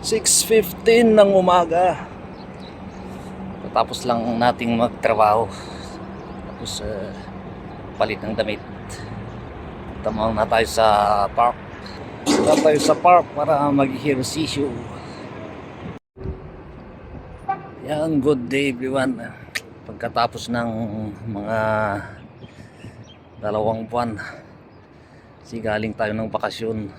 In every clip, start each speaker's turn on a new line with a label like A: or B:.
A: 6:15 ng umaga. Tapos lang nating magtrabaho. Tapos palit ng damit. Tamang na tayo sa park. Punta tayo sa park para mag-ehersisyo. Yan, good day everyone. Pagkatapos ng mga 2 buwan, galing tayo ng bakasyon.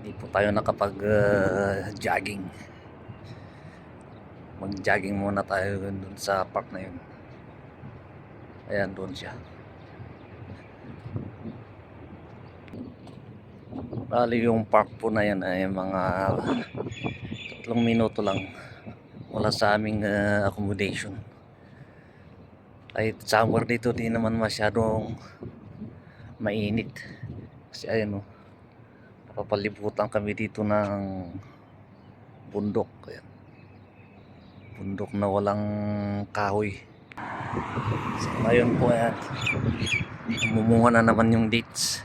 A: Hindi po tayo nakapag-jogging. Mag-jogging muna tayo dun sa park na yun. Ayan, doon siya. Bali yung park po na yan ay mga 3 minuto lang wala sa aming accommodation. Kahit summer dito, di naman masyadong mainit. Kasi ayun o, napapalibutan kami dito ng bundok. Ayan. Bundok na walang kahoy. So ngayon po ayan, mumunga na naman yung dates.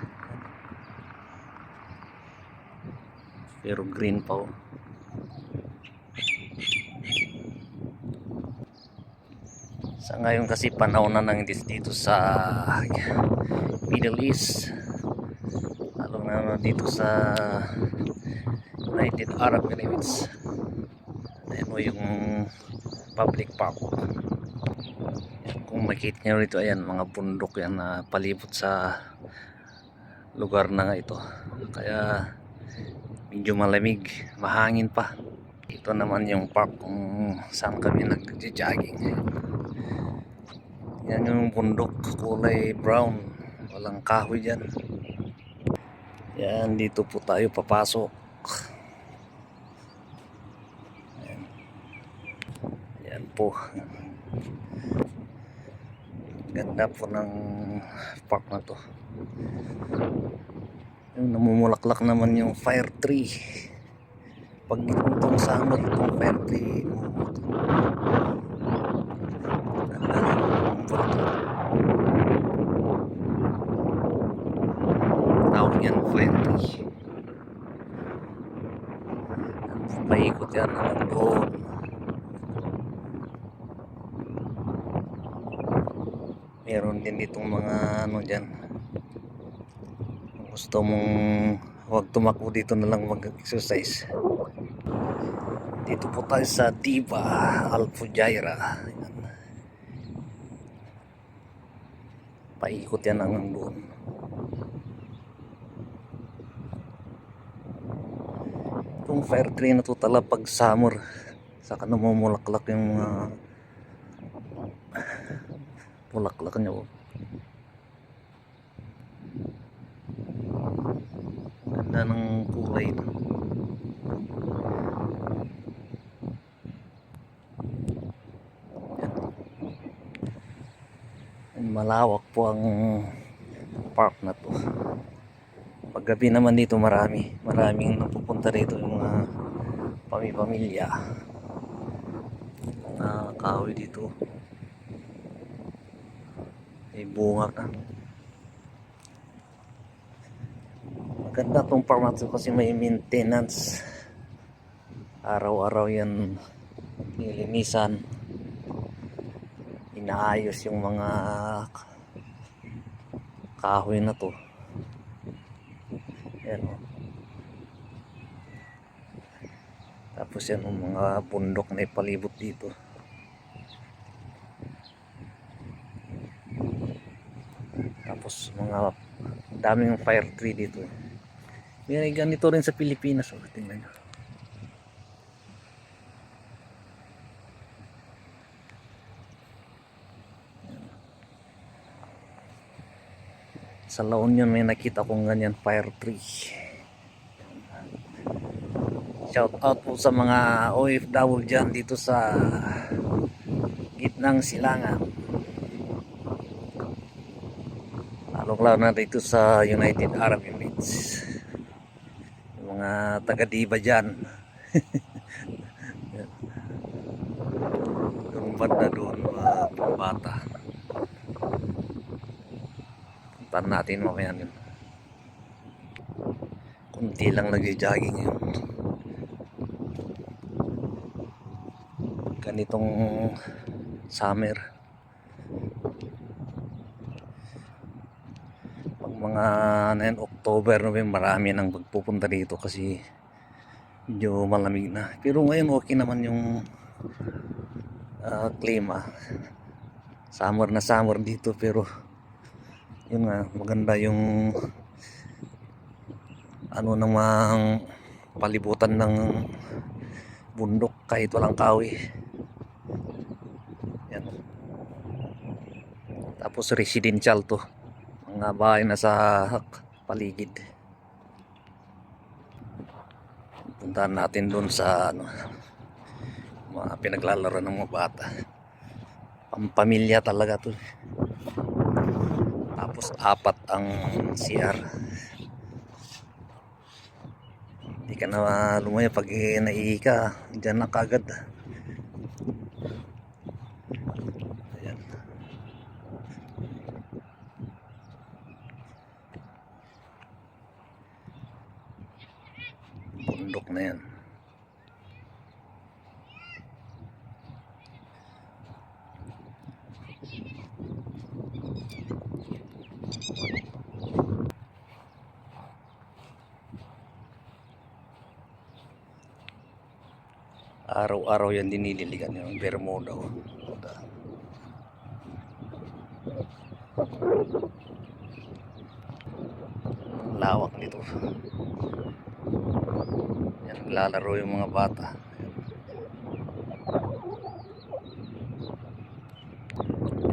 A: Pero green pa oh. Sa ngayon kasi panahon na ng dito sa Middle East, lalo na dito sa United Arab Emirates. Ayan o yung public park. Kung makikita nyo rito, ayan, mga bundok yan na palibot sa lugar na nga ito. Kaya medyo malamig, mahangin pa. Ito naman yung park kung saan kami nag-jogging. Yan yung bundok, kulay brown, walang kahoy dyan. Yan, dito po tayo papasok. Yan, yan po. Ganda po ng park na to. Yung namumulaklak naman yung fire tree. Pag itong summer, itong fire tree tawag yan, fire tree. Paikot yan hanggang doon. Meron din ditong mga ano dyan. Gusto mong huwag tumakbo dito na lang mag-exercise. Dito po tayo sa Diva Al Fujairah. Paikot yan hanggang doon. Itong fire tree na to tala pag summer, saka namumulaklak yung mga bulaklak niya. Ganda ng kulay ito. Malawak po ang park na to. Paggabi naman dito maraming napupunta rito yung mga pamilya. Kahoy dito. May bunga na. Maganda tong park na to kasi may maintenance. Araw-araw yan nilinisan. Inaayos yung mga kahoy na to. Yan o. Tapos yan yung mga bundok na ipalibot dito. Tapos mga daming fire tree dito. May ganito rin sa Pilipinas. O, tingnan nyo. Sa La Union may nakita kong ganyan fire tree. Shout out po sa mga OFW dyan dito sa gitnang silangan. Lalo na dito sa United Arab Emirates. Yung mga taga-diba dyan. Yung banda doon, mga bata. Puntaan natin mamaya yun. Kunti lang nag-jogging yun. ganitong summer. Pag mga October, November, marami nang magpupunta dito kasi medyo malamig na. Pero ngayon okay naman yung klima. Summer na summer dito, pero yun nga, maganda yung ano namang palibutan ng bundok kahit walang kahoy. Yan. Tapos residential to, mga bahay na sa paligid. Puntahan natin doon sa ano, mga pinaglalaro ng mga bata. Pampamilya talaga to. Tapos 4 ang CR. Hindi ka na lumaya pag naihi ka, dyan na kagad. Ayan. Bundok na yan. Araw-araw yan dinililigan yung Bermuda. Lawak nito. Yan, lalaro yung mga bata.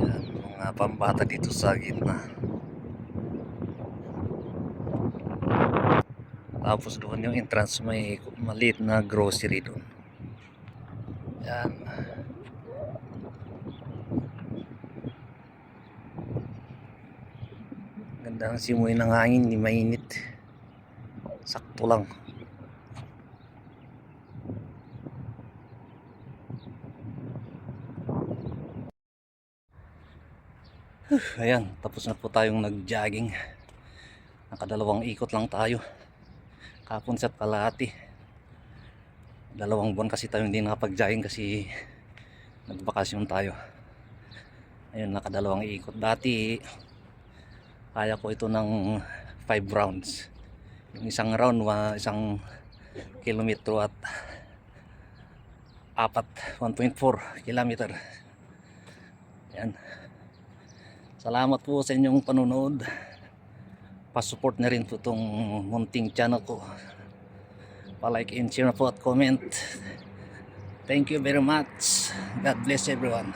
A: Yan, mga pambata dito sa gitna. Tapos doon yung entrance, may maliit na grocery doon. Yan. Ganda ng simoy ng hangin, hindi mainit. Sakto lang. Ayan, tapos na po tayong nag-jogging. Nakadalawang ikot lang tayo. Kapon sa kalahati. 2 buwan kasi tayo hindi nakapag-jogging kasi nagbakasyon tayo. Ayun, nakadalawang ikot. Dati kaya ko ito ng 5 rounds. Yung isang round, 1 kilometro at 1.4 kilometer. Yan. Salamat po sa inyong panonood. Pa-support na rin po itong munting channel ko. Pa-like and share na po at comment. Thank you very much. God bless everyone.